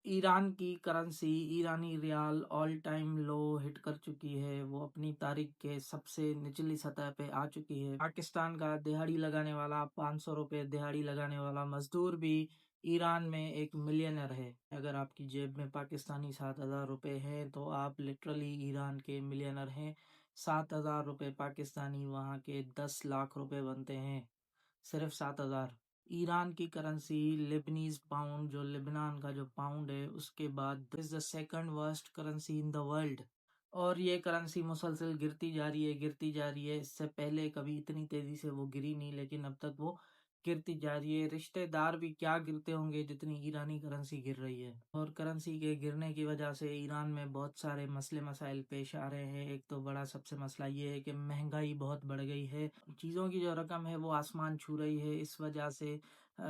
ایران کی کرنسی ایرانی ریال all time لو ہٹ کر چکی ہے، وہ اپنی تاریخ کے سب سے نچلی سطح پہ آ چکی ہے۔ پاکستان کا دہاڑی لگانے والا 500 روپے دہاڑی لگانے والا مزدور بھی ایران میں ایک ملینر ہے۔ اگر آپ کی جیب میں پاکستانی 7,000 روپے ہیں تو آپ لٹرلی ایران کے ملینر ہیں۔ 7,000 روپے پاکستانی وہاں کے 10 لاکھ روپے بنتے ہیں، صرف 7,000۔ ایران کی کرنسی لیبنیز پاؤنڈ، جو لبنان کا جو پاؤنڈ ہے، اس کے بعد is the second worst currency in the world, اور یہ کرنسی مسلسل گرتی جا رہی ہے۔ اس سے پہلے کبھی اتنی تیزی سے وہ گری نہیں، لیکن اب تک وہ گرتی جا رہی ہے۔ رشتہ دار بھی کیا گرتے ہوں گے جتنی ایرانی کرنسی گر رہی ہے، اور کرنسی کے گرنے کی وجہ سے ایران میں بہت سارے مسئلے مسائل پیش آ رہے ہیں۔ ایک تو بڑا سب سے مسئلہ یہ ہے کہ مہنگائی بہت بڑھ گئی ہے، چیزوں کی جو رقم ہے وہ آسمان چھو رہی ہے۔ اس وجہ سے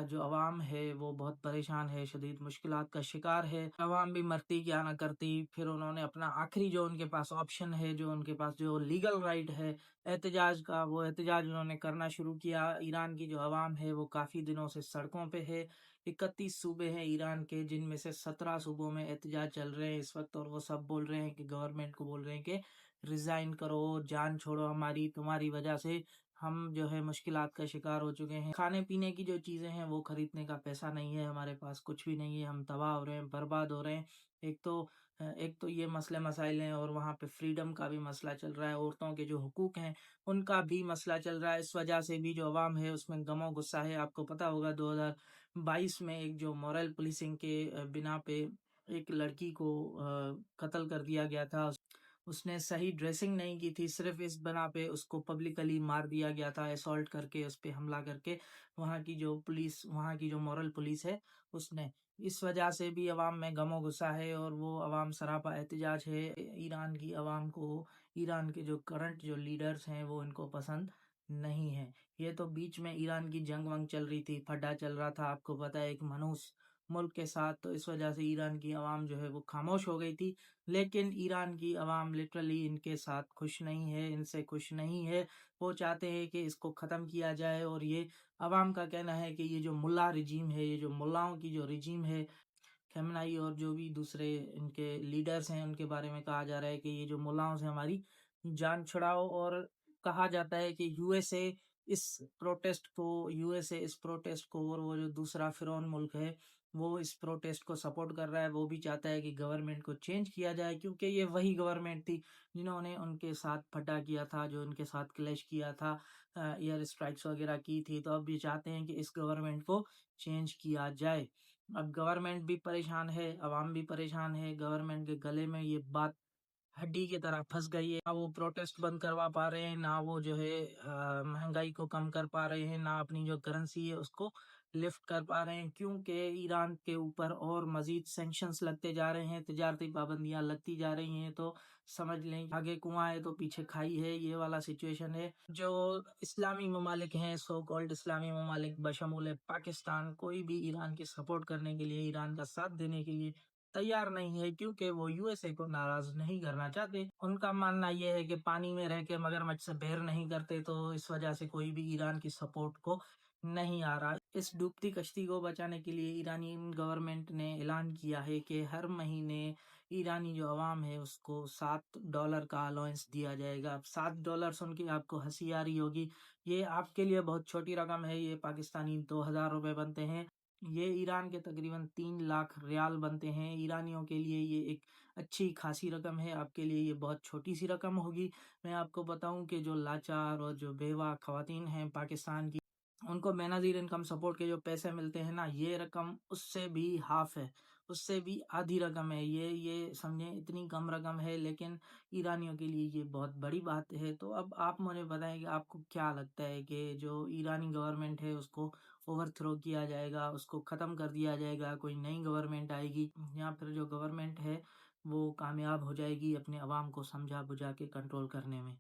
جو عوام ہے وہ بہت پریشان ہے، شدید مشکلات کا شکار ہے۔ عوام بھی مرتی کیا نہ کرتی، پھر انہوں نے اپنا آخری جو ان کے پاس آپشن ہے، جو ان کے پاس جو لیگل رائٹ ہے احتجاج کا، وہ احتجاج انہوں نے کرنا شروع کیا۔ ایران کی جو عوام ہے وہ کافی دنوں سے سڑکوں پہ ہے۔ 31 صوبے ہیں ایران کے، جن میں سے 17 صوبوں میں احتجاج چل رہے ہیں اس وقت، اور وہ سب بول رہے ہیں کہ گورنمنٹ کو بول رہے ہیں کہ ریزائن کرو، جان چھوڑو ہماری، تمہاری وجہ سے ہم جو ہے مشکلات کا شکار ہو چکے ہیں۔ کھانے پینے کی جو چیزیں ہیں وہ خریدنے کا پیسہ نہیں ہے ہمارے پاس، کچھ بھی نہیں ہے، ہم تباہ ہو رہے ہیں، برباد ہو رہے ہیں۔ ایک تو یہ مسئلے مسائل ہیں، اور وہاں پہ فریڈم کا بھی مسئلہ چل رہا ہے، عورتوں کے جو حقوق ہیں ان کا بھی مسئلہ چل رہا ہے۔ اس وجہ سے بھی جو عوام ہے اس میں غم و غصہ ہے۔ آپ کو پتہ ہوگا 2022 میں ایک جو مورل پولیسنگ کے بنا پہ ایک لڑکی کو قتل کر دیا گیا تھا، اس نے صحیح ڈریسنگ نہیں کی تھی، صرف اس بنا پہ اس کو پبلکلی مار دیا گیا تھا، اسالٹ کر کے، اس پہ حملہ کر کے، وہاں کی جو پولیس، وہاں کی جو مورل پولیس ہے اس نے۔ اس وجہ سے بھی عوام میں غم و غصہ ہے، اور وہ عوام سراپا احتجاج ہے۔ ایران کی عوام کو، ایران کے جو کرنٹ جو لیڈرز ہیں وہ ان کو پسند نہیں ہے۔ یہ تو بیچ میں ایران کی جنگ ونگ چل رہی تھی، پھڈا چل رہا تھا، آپ کو پتہ ہے، ایک منحوس ملک کے ساتھ، تو اس وجہ سے ایران کی عوام جو ہے وہ خاموش ہو گئی تھی۔ لیکن ایران کی عوام لٹرلی ان کے ساتھ خوش نہیں ہے، ان سے خوش نہیں ہے۔ وہ چاہتے ہیں کہ اس کو ختم کیا جائے، اور یہ عوام کا کہنا ہے کہ یہ جو ملا رجیم ہے، یہ جو ملاؤں کی جو رجیم ہے، خامنائی اور جو بھی دوسرے ان کے لیڈرز ہیں، ان کے بارے میں کہا جا رہا ہے کہ یہ جو ملاؤں سے ہماری جان چھڑاؤ، اور کہا جاتا ہے کہ یو ایس اے اس پروٹیسٹ کو، اور وہ جو دوسرا فرعون ملک ہے وہ اس پروٹیسٹ کو سپورٹ کر رہا ہے، وہ بھی چاہتا ہے کہ گورنمنٹ کو چینج کیا جائے، کیونکہ یہ وہی گورنمنٹ تھی جنہوں نے ان کے ساتھ پھڈا کیا تھا، جو ان کے ساتھ کلیش کیا تھا، ایئر اسٹرائکس وغیرہ کی تھی، تو اب یہ چاہتے ہیں کہ اس گورنمنٹ کو چینج کیا جائے۔ اب گورنمنٹ بھی پریشان ہے، عوام بھی پریشان ہے، گورنمنٹ کے گلے میں یہ بات ہڈی کی طرح پھنس گئی ہے، نہ وہ پروٹیسٹ بند کروا پا رہے ہیں، نہ وہ جو ہے مہنگائی کو کم کر پا رہے ہیں، نہ اپنی جو کرنسی ہے اس کو لفٹ کر پا رہے ہیں، کیونکہ ایران کے اوپر اور مزید سینکشنز لگتے جا رہے ہیں، تجارتی پابندیاں لگتی جا رہی ہیں، تو سمجھ لیں آگے کنواں ہے تو پیچھے کھائی ہے، یہ والا سچویشن ہے۔ جو اسلامی ممالک ہیں، سو کالڈ اسلامی ممالک بشمول پاکستان، کوئی بھی ایران کی سپورٹ کرنے کے لیے، ایران کا ساتھ دینے کے لیے تیار نہیں ہے، کیونکہ وہ یو ایس اے کو ناراض نہیں کرنا چاہتے۔ ان کا ماننا یہ ہے کہ پانی میں رہ کے مگرمچھ سے بیر نہیں کرتے، تو اس وجہ سے کوئی بھی ایران کی سپورٹ کو نہیں آ رہا۔ اس ڈوبتی کشتی کو بچانے کے لیے ایرانی گورنمنٹ نے اعلان کیا ہے کہ ہر مہینے ایرانی جو عوام ہے اس کو $7 کا الاؤنس دیا جائے گا۔ اب $7 سن کے آپ کو ہنسی آ رہی ہوگی، یہ آپ کے لیے بہت چھوٹی رقم ہے، یہ پاکستانی 2,000 روپے بنتے ہیں، یہ ایران کے تقریباً 3 لاکھ ریال بنتے ہیں۔ ایرانیوں کے لیے یہ ایک اچھی خاصی رقم ہے، آپ کے لیے یہ بہت چھوٹی سی رقم ہوگی۔ میں آپ کو بتاؤں کہ جو لاچار اور جو بیوہ خواتین ہیں پاکستان کی، ان کو بے نظیر انکم سپورٹ کے جو پیسے ملتے ہیں نا، یہ رقم اس سے بھی ہاف ہے، اس سے بھی آدھی رقم ہے، یہ سمجھیں اتنی کم رقم ہے، لیکن ایرانیوں کے لیے یہ بہت بڑی بات ہے۔ تو اب آپ مجھے بتائیں کہ آپ کو کیا لگتا ہے کہ جو ایرانی گورنمنٹ ہے اس کو اوور تھرو کیا جائے گا، اس کو ختم کر دیا جائے گا، کوئی نئی گورنمنٹ آئے گی، یا پھر جو گورنمنٹ ہے وہ کامیاب ہو جائے گی اپنے عوام کو سمجھا بجھا کے کنٹرول کرنے میں؟